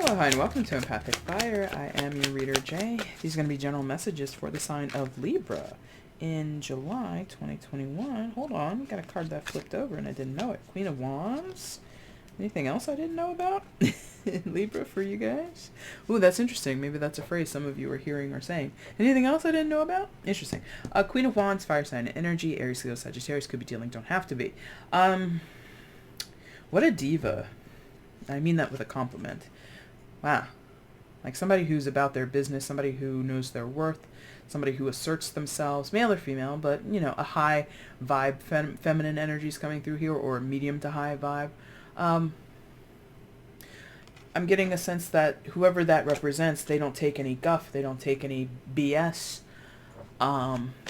Hi, and welcome to Empathic Fire. I am your reader, Jay. These are going to be general messages for the sign of Libra in July 2021. Hold on, got a card that flipped over and I didn't know it. Queen of Wands. Anything else I didn't know about in Libra for you guys? Ooh, that's interesting. Maybe that's a phrase some of you are hearing or saying. Anything else I didn't know about? Interesting. Queen of Wands, fire sign energy. Aries, Leo, Sagittarius. Could be dealing, don't have to be. What a diva. I mean that with a compliment. Wow. Like somebody who's about their business, somebody who knows their worth, somebody who asserts themselves, male or female, but, you know, a high vibe, feminine energy is coming through here, or a medium to high vibe. I'm getting a sense that whoever that represents, they don't take any guff, they don't take any BS.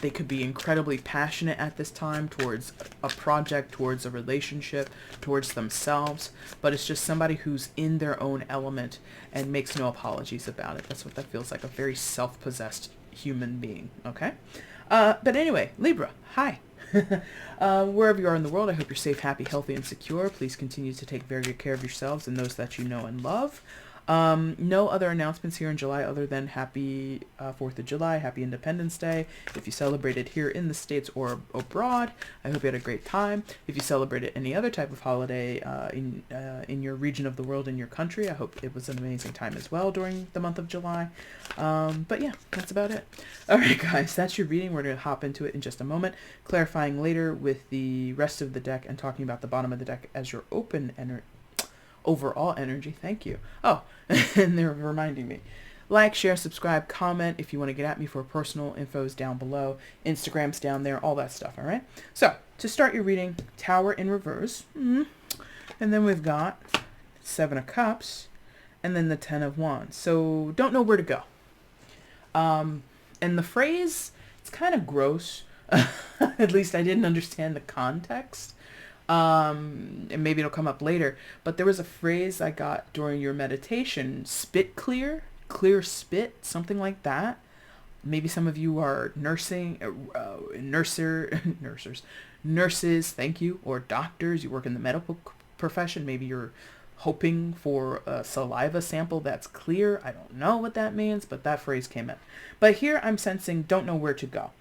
They could be incredibly passionate at this time towards a project, towards a relationship, towards themselves, but it's just somebody who's in their own element and makes no apologies about it. That's what that feels like, a very self-possessed human being, okay? But anyway, Libra, hi. Wherever you are in the world, I hope you're safe, happy, healthy, and secure. Please continue to take very good care of yourselves and those that you know and love. No other announcements here in July other than happy 4th of July, happy Independence Day. If you celebrated here in the States or abroad, I hope you had a great time. If you celebrated any other type of holiday in your region of the world, in your country, I hope it was an amazing time as well during the month of July. But yeah, that's about it. All right, guys, that's your reading. We're going to hop into it in just a moment, clarifying later with the rest of the deck and talking about the bottom of the deck as your open overall energy. Thank you. Oh, and they're reminding me. Like, share, subscribe, comment. If you want to get at me for personal info's down below. Instagram's down there, all that stuff, all right? So, to start your reading, Tower in reverse. And then we've got 7 of Cups, and then the 10 of Wands. So, don't know where to go. And the phrase, it's kind of gross. At least I didn't understand the context. And maybe it'll come up later, but there was a phrase I got during your meditation, spit clear spit, something like that. Maybe some of you are nurses, thank you, or doctors, you work in the medical profession. Maybe you're hoping for a saliva sample that's clear. I don't know what that means, but that phrase came in. But here I'm sensing don't know where to go.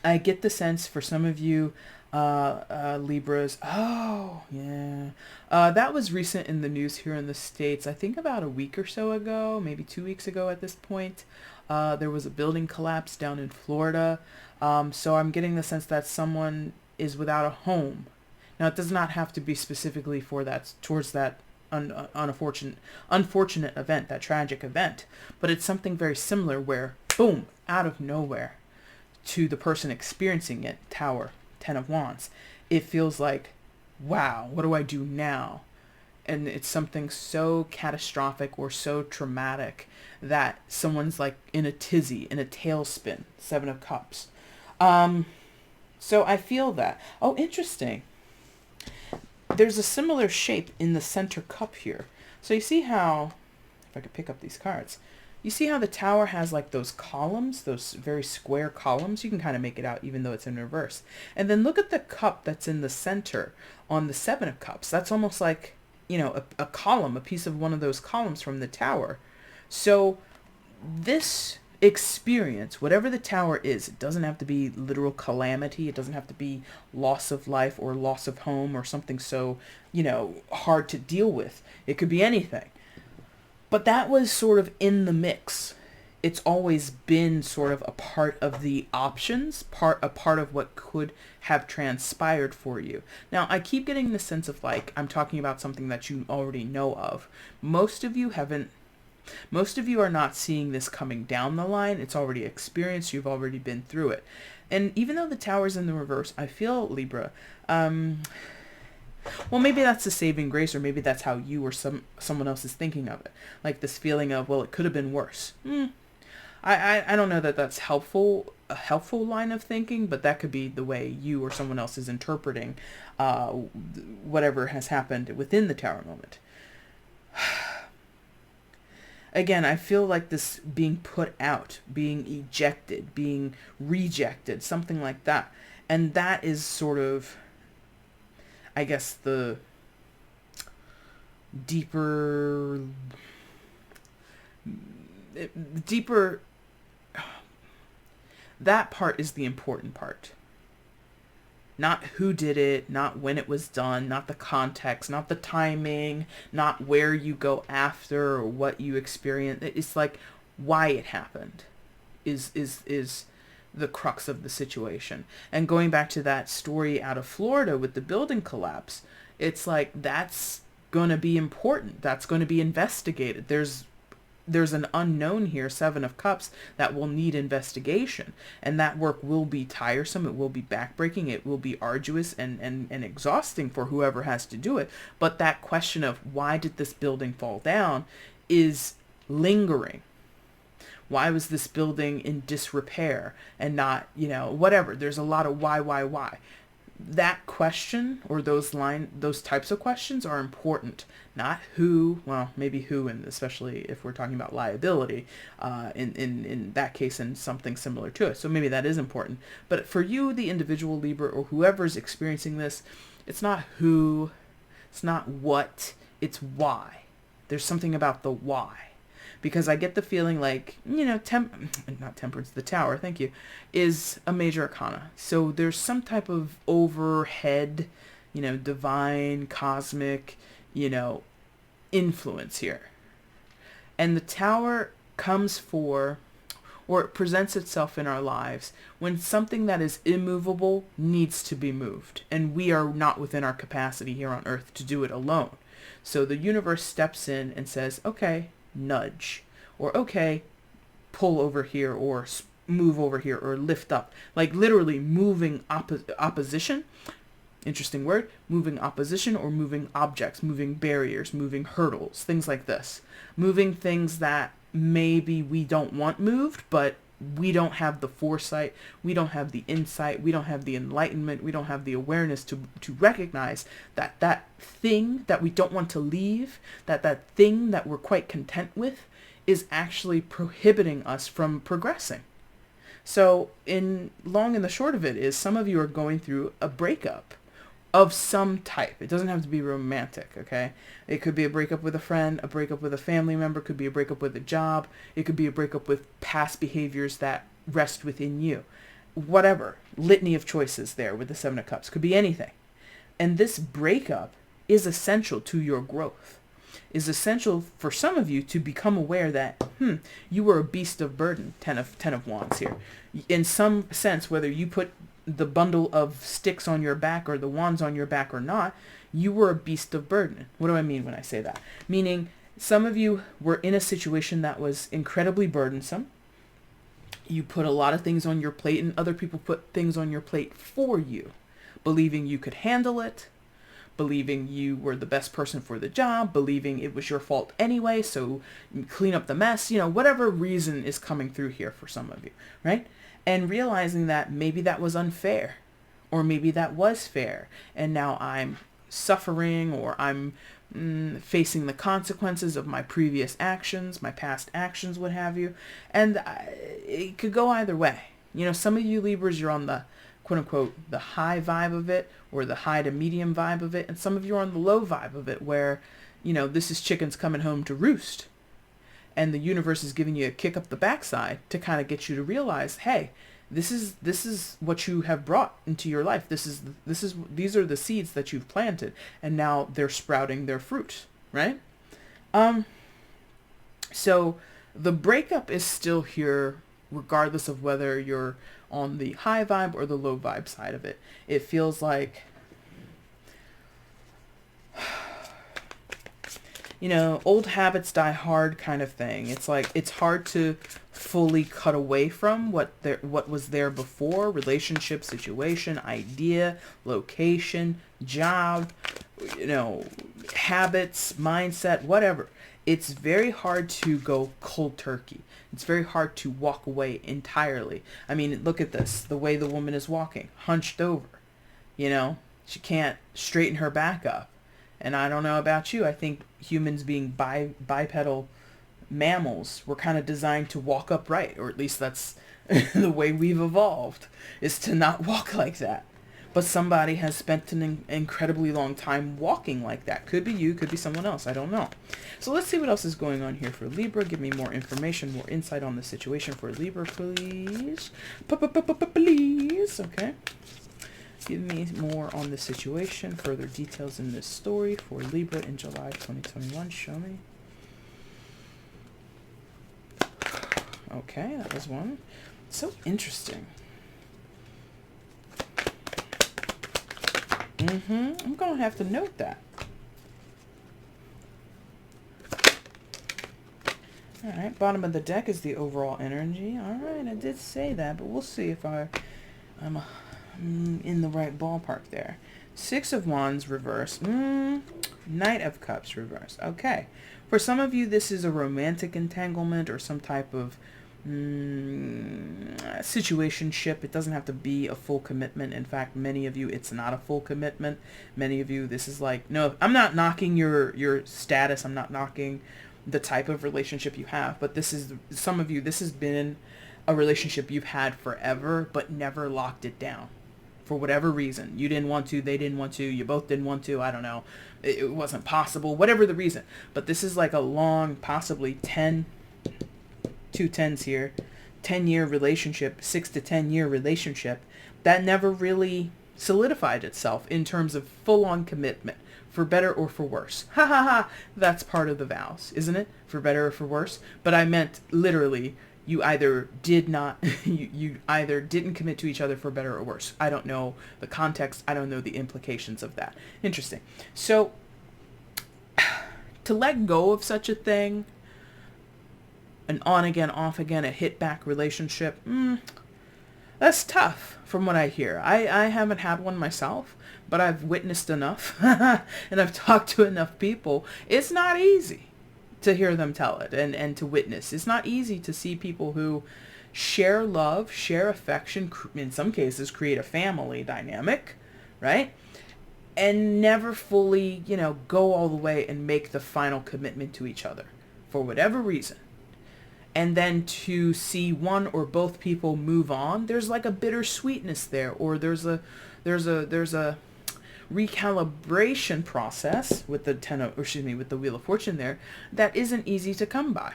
I get the sense for some of you, Libras. Oh, yeah. That was recent in the news here in the States. I think about a week or so ago, maybe 2 weeks ago at this point. There was a building collapse down in Florida. So I'm getting the sense that someone is without a home. Now, it does not have to be specifically for that, towards that unfortunate event, that tragic event. But it's something very similar where, boom, out of nowhere, to the person experiencing it, Tower, 10 of Wands, it feels like, wow, what do I do now? And it's something so catastrophic or so traumatic that someone's like in a tizzy, in a tailspin, 7 of Cups. So I feel that. Oh, interesting. There's a similar shape in the center cup here. So you see how, if I could pick up these cards, you see how the Tower has like those columns, those very square columns? You can kind of make it out even though it's in reverse. And then look at the cup that's in the center on the 7 of Cups. That's almost like, you know, a column, a piece of one of those columns from the Tower. So this experience, whatever the Tower is, it doesn't have to be literal calamity. It doesn't have to be loss of life or loss of home or something so, you know, hard to deal with. It could be anything. But that was sort of in the mix. It's always been sort of a part of the options, a part of what could have transpired for you. Now, I keep getting the sense of like, I'm talking about something that you already know of. Most of you are not seeing this coming down the line. It's already experienced. You've already been through it. And even though the Tower's in the reverse, I feel, Libra, well, maybe that's the saving grace, or maybe that's how you or someone else is thinking of it. Like this feeling of, well, it could have been worse. I don't know that that's a helpful line of thinking, but that could be the way you or someone else is interpreting whatever has happened within the Tower moment. Again, I feel like this being put out, being ejected, being rejected, something like that. And that is sort of, I guess, the deeper, deeper, that part is the important part. Not who did it, not when it was done, not the context, not the timing, not where you go after or what you experience. It's like why it happened is the crux of the situation. And going back to that story out of Florida with the building collapse, it's like that's going to be important. That's going to be investigated. There's an unknown here, Seven of Cups, that will need investigation. And that work will be tiresome. It will be backbreaking. It will be arduous and exhausting for whoever has to do it. But that question of why did this building fall down is lingering. Why was this building in disrepair and not, whatever. There's a lot of why. That question or those types of questions are important. Not who, well, maybe who, and especially if we're talking about liability, in that case, and something similar to it. So maybe that is important. But for you, the individual Libra, or whoever's experiencing this, it's not who, it's not what, it's why. There's something about the why. Because I get the feeling like, not temperance, the tower, thank you, is a major arcana. So there's some type of overhead, divine, cosmic, influence here. And the tower comes for, or it presents itself in our lives when something that is immovable needs to be moved. And we are not within our capacity here on Earth to do it alone. So the universe steps in and says, okay, nudge, or okay, pull over here, or move over here, or lift up. Like literally moving opposition. Interesting word. Moving opposition, or moving objects, moving barriers, moving hurdles, things like this. Moving things that maybe we don't want moved, but we don't have the foresight, we don't have the insight, we don't have the enlightenment, we don't have the awareness to recognize that thing that we don't want to leave, that thing that we're quite content with is actually prohibiting us from progressing. So in long and the short of it is some of you are going through a breakup of some type. It doesn't have to be romantic, okay? It could be a breakup with a friend, a breakup with a family member, could be a breakup with a job, it could be a breakup with past behaviors that rest within you. Whatever, litany of choices there with the Seven of Cups, could be anything. And this breakup is essential to your growth. Is essential for some of you to become aware that, you were a beast of burden, Ten of Wands here. In some sense, whether you put the bundle of sticks on your back or the wands on your back or not, you were a beast of burden. What do I mean when I say that? Meaning some of you were in a situation that was incredibly burdensome. You put a lot of things on your plate and other people put things on your plate for you, believing you could handle it, believing you were the best person for the job, believing it was your fault anyway, so clean up the mess, whatever reason is coming through here for some of you, right? And realizing that maybe that was unfair, or maybe that was fair, and now I'm suffering, or I'm facing the consequences of my previous actions, my past actions, what have you. And it could go either way. Some of you Libras, you're on the quote unquote the high vibe of it, or the high to medium vibe of it, and some of you are on the low vibe of it, where this is chickens coming home to roost. And the universe is giving you a kick up the backside to kind of get you to realize, hey, this is what you have brought into your life. These are the seeds that you've planted, and now they're sprouting their fruit, right? So the breakup is still here, regardless of whether you're on the high vibe or the low vibe side of it. It feels like, old habits die hard kind of thing. It's like it's hard to fully cut away from what was there before: relationship, situation, idea, location, job, habits, mindset, whatever. It's very hard to go cold turkey. It's very hard to walk away entirely. I mean, look at this. The way the woman is walking, hunched over. She can't straighten her back up. And I don't know about you. I think humans, being bipedal mammals, were kind of designed to walk upright, or at least that's the way we've evolved, is to not walk like that. but somebody has spent an incredibly long time walking like that. Could be you, could be someone else. I don't know. So let's see what else is going on here for Libra. Give me more information, more insight on the situation for Libra, please. Please. Okay. Give me more on the situation, further details in this story for Libra in July 2021. Show me. Okay, that was one. So interesting. I'm going to have to note that. All right, bottom of the deck is the overall energy. All right, I did say that, but we'll see if I'm in the right ballpark there. Six of Wands reversed. Knight of Cups reversed. Okay. For some of you, this is a romantic entanglement or some type of situationship. It doesn't have to be a full commitment. In fact, many of you, it's not a full commitment. Many of you, this is like, no, I'm not knocking your status. I'm not knocking the type of relationship you have. But this is, some of you, this has been a relationship you've had forever, but never locked it down. For whatever reason. You didn't want to, they didn't want to, you both didn't want to, I don't know. It wasn't possible, whatever the reason. But this is like a long, possibly 10, 2 10s here, 10-year relationship, 6 to 10-year relationship that never really solidified itself in terms of full-on commitment, for better or for worse. Ha ha ha, that's part of the vows, isn't it? For better or for worse. But I meant literally, you either did not, you either didn't commit to each other for better or worse. I don't know the context. I don't know the implications of that. Interesting. So to let go of such a thing, an on again, off again, a hit back relationship, that's tough from what I hear. I haven't had one myself, but I've witnessed enough and I've talked to enough people. It's not easy to hear them tell it and to witness. It's not easy to see people who share love, share affection, in some cases create a family dynamic, right? And never fully, go all the way and make the final commitment to each other for whatever reason. And then to see one or both people move on, there's like a bittersweetness there, or there's a recalibration process with with the Wheel of Fortune there that isn't easy to come by.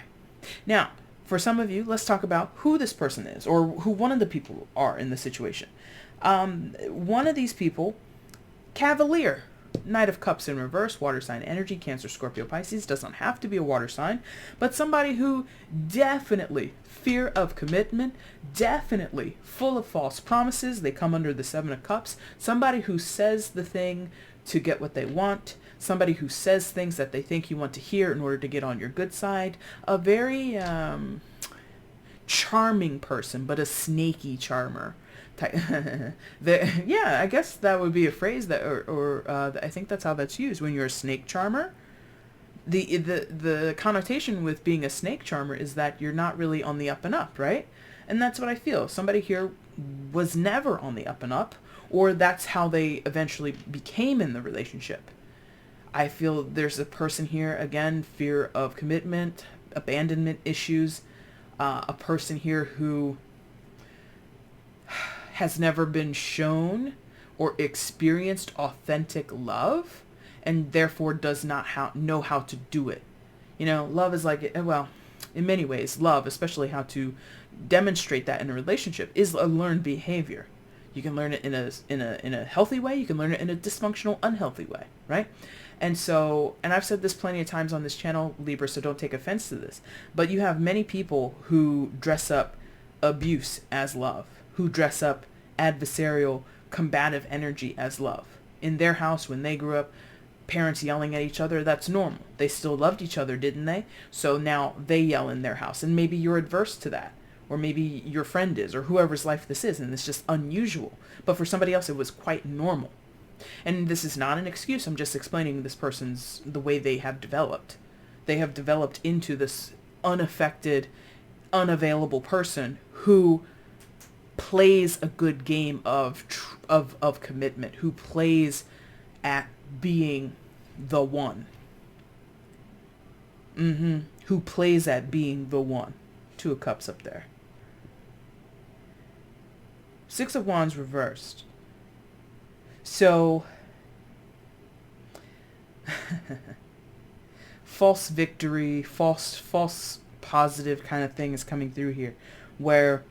Now, for some of you, let's talk about who this person is, or who one of the people are in the situation. One of these people, Cavalier, Knight of Cups in reverse, water sign energy, Cancer, Scorpio, Pisces, doesn't have to be a water sign, but somebody who definitely fear of commitment, definitely full of false promises. They come under the Seven of Cups. Somebody who says the thing to get what they want, somebody who says things that they think you want to hear in order to get on your good side. A very charming person, but a snaky charmer. Yeah, I guess that would be a phrase that, I think that's how that's used. When you're a snake charmer, the connotation with being a snake charmer is that you're not really on the up and up, right? And that's what I feel. Somebody here was never on the up and up, or that's how they eventually became in the relationship. I feel there's a person here, again, fear of commitment, abandonment issues, a person here who has never been shown or experienced authentic love, and therefore does not know how to do it. Love is like, well, in many ways, love, especially how to demonstrate that in a relationship, is a learned behavior. You can learn it in a healthy way. You can learn it in a dysfunctional, unhealthy way, right? And so, and I've said this plenty of times on this channel, Libra, so don't take offense to this, but you have many people who dress up abuse as love, who dress up adversarial, combative energy as love. In their house, when they grew up, parents yelling at each other, that's normal. They still loved each other, didn't they? So now they yell in their house, and maybe you're adverse to that, or maybe your friend is, or whoever's life this is, and it's just unusual. But for somebody else, it was quite normal. And this is not an excuse. I'm just explaining this person's, the way they have developed. They have developed into this unaffected, unavailable person who plays a good game of commitment, who plays at being the one. Who plays at being the one. Two of Cups up there. Six of Wands reversed. So, false victory, false positive kind of thing is coming through here, where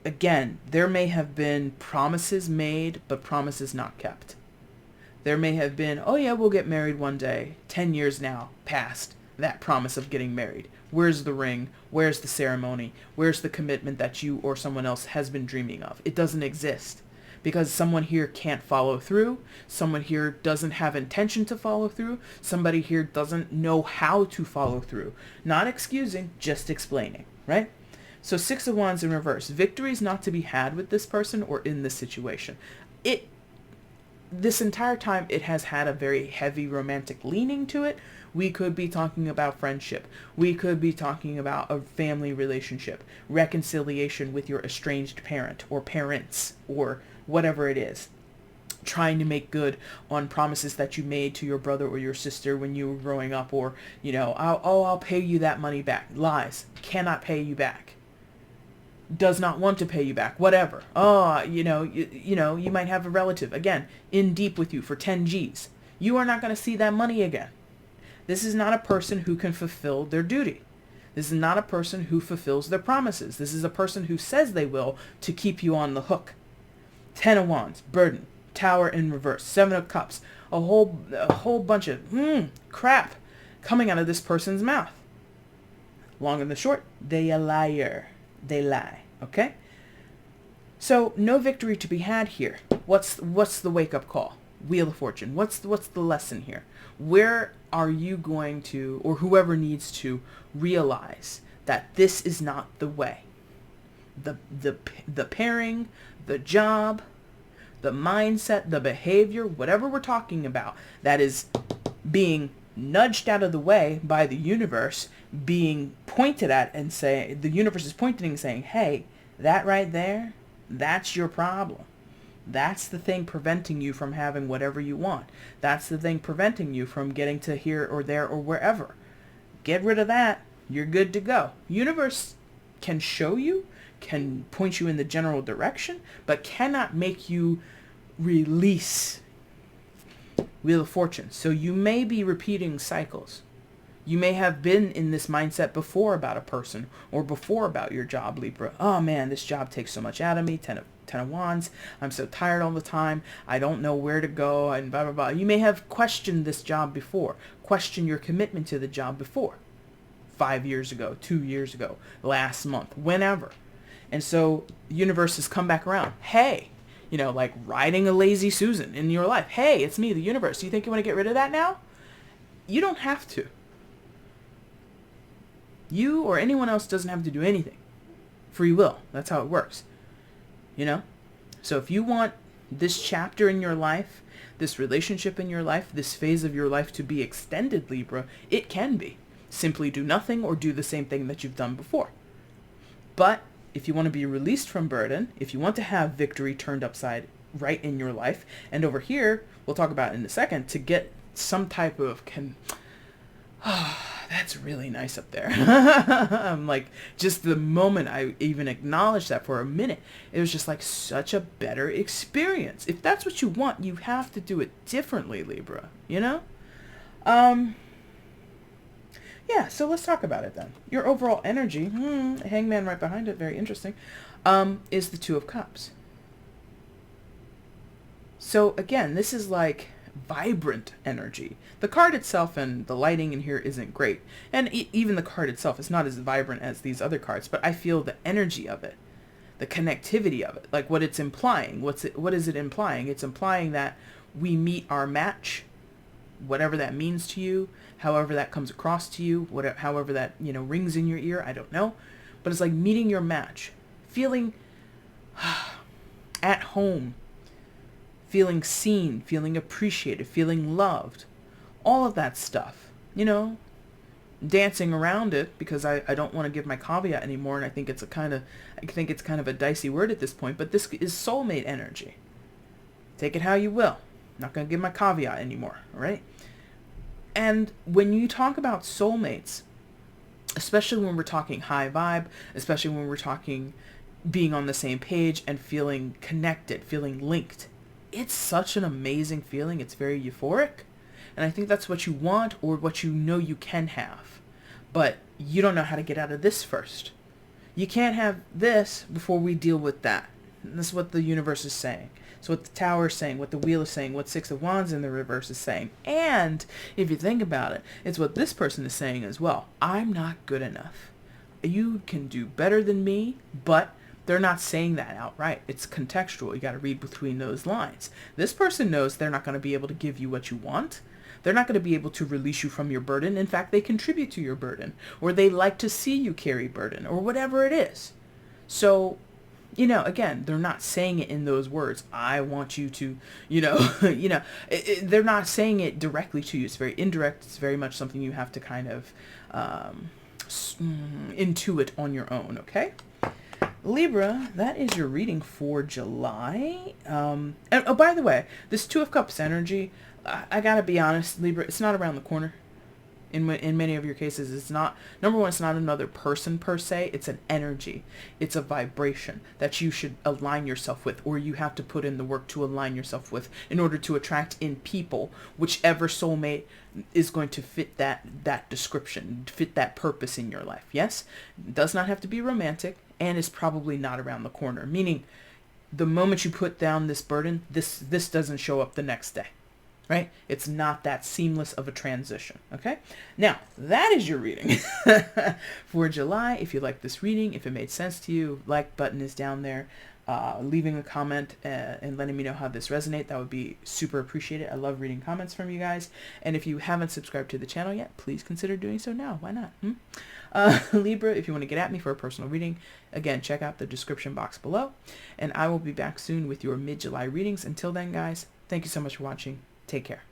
again, there may have been promises made, but promises not kept. There may have been, oh yeah, we'll get married one day. 10 years now past that promise of getting married. Where's the ring? Where's the ceremony? Where's the commitment that you or someone else has been dreaming of? It doesn't exist. Because someone here can't follow through. Someone here doesn't have intention to follow through. Somebody here doesn't know how to follow through. Not excusing, just explaining, right? So 6 of Wands in reverse. Victory is not to be had with this person or in this situation. This entire time, it has had a very heavy romantic leaning to it. We could be talking about friendship. We could be talking about a family relationship, reconciliation with your estranged parent or parents or whatever it is. Trying to make good on promises that you made to your brother or your sister when you were growing up, or, I'll pay you that money back. Lies. Cannot pay you back. Does not want to pay you back, whatever. You might have a relative, again, in deep with you for 10 G's. You are not going to see that money again. This is not a person who can fulfill their duty. This is not a person who fulfills their promises. This is a person who says they will to keep you on the hook. 10 of Wands, burden, Tower in reverse, 7 of Cups, a whole bunch of crap coming out of this person's mouth. Long and the short, they a liar. They lie, okay? So no victory to be had here. What's the wake-up call? Wheel of Fortune. What's the lesson here? Where are you going to, or whoever needs to, realize that this is not the way? The pairing, the job, the mindset, the behavior, whatever we're talking about, that is being nudged out of the way by the universe, being pointed at and say, the universe is pointing and saying, hey, that right there, that's your problem. That's the thing preventing you from having whatever you want. That's the thing preventing you from getting to here or there or wherever. Get rid of that. You're good to go. Universe can show you, can point you in the general direction, but cannot make you release Wheel of Fortune. So you may be repeating cycles. You may have been in this mindset before about a person or before about your job, Libra. Oh man, this job takes so much out of me. 10 of Wands. I'm so tired all the time. I don't know where to go and blah, blah, blah. You may have questioned this job before. Questioned your commitment to the job before. 5 years ago, 2 years ago, last month, whenever. And so the universe has come back around. Hey, like riding a lazy Susan in your life. Hey, it's me, the universe. Do you think you want to get rid of that now? You don't have to. You or anyone else doesn't have to do anything. Free will. That's how it works. So if you want this chapter in your life, this relationship in your life, this phase of your life to be extended, Libra, it can be. Simply do nothing or do the same thing that you've done before. But if you want to be released from burden, if you want to have victory turned upside right in your life, and over here, we'll talk about in a second, to get some type of that's really nice up there. I'm like, just the moment I even acknowledged that for a minute, it was just like such a better experience. If that's what you want, you have to do it differently, Libra, Yeah, so let's talk about it then. Your overall energy, hangman right behind it, very interesting, is the 2 of Cups. So again, this is like vibrant energy. The card itself and the lighting in here isn't great. And even the card itself is not as vibrant as these other cards, but I feel the energy of it, the connectivity of it, like what it's implying. What is it implying? It's implying that we meet our match, whatever that means to you, however that comes across to you, however that, rings in your ear, I don't know. But it's like meeting your match, feeling at home, feeling seen, feeling appreciated, feeling loved, all of that stuff, dancing around it, because I don't want to give my caveat anymore, and I think it's kind of a dicey word at this point, but this is soulmate energy. Take it how you will. I'm not going to give my caveat anymore, all right? And when you talk about soulmates, especially when we're talking high vibe, especially when we're talking being on the same page and feeling connected, feeling linked, it's such an amazing feeling. It's very euphoric. And I think that's what you want, or what you know you can have. But you don't know how to get out of this first. You can't have this before we deal with that. And that's what the universe is saying. So what the Tower is saying, what the Wheel is saying, what Six of Wands in the reverse is saying. And if you think about it, it's what this person is saying as well. I'm not good enough. You can do better than me, but they're not saying that outright. It's contextual. You got to read between those lines. This person knows they're not going to be able to give you what you want. They're not going to be able to release you from your burden. In fact, they contribute to your burden, or they like to see you carry burden, or whatever it is. So, again, they're not saying it in those words. I want you to, they're not saying it directly to you. It's very indirect. It's very much something you have to kind of intuit on your own, okay? Libra, that is your reading for July. And oh, by the way, this Two of Cups energy, I gotta be honest, Libra, it's not around the corner. In many of your cases, it's not. Number one, it's not another person per se. It's an energy. It's a vibration that you should align yourself with, or you have to put in the work to align yourself with in order to attract in people whichever soulmate is going to fit that description, fit that purpose in your life. Yes, it does not have to be romantic, and is probably not around the corner. Meaning, the moment you put down this burden, this doesn't show up the next day. Right? It's not that seamless of a transition. Okay? Now, that is your reading for July. If you like this reading, if it made sense to you, like button is down there. Leaving a comment and letting me know how this resonates, that would be super appreciated. I love reading comments from you guys. And if you haven't subscribed to the channel yet, please consider doing so now. Why not? Libra, if you want to get at me for a personal reading, again, check out the description box below. And I will be back soon with your mid-July readings. Until then, guys, thank you so much for watching. Take care.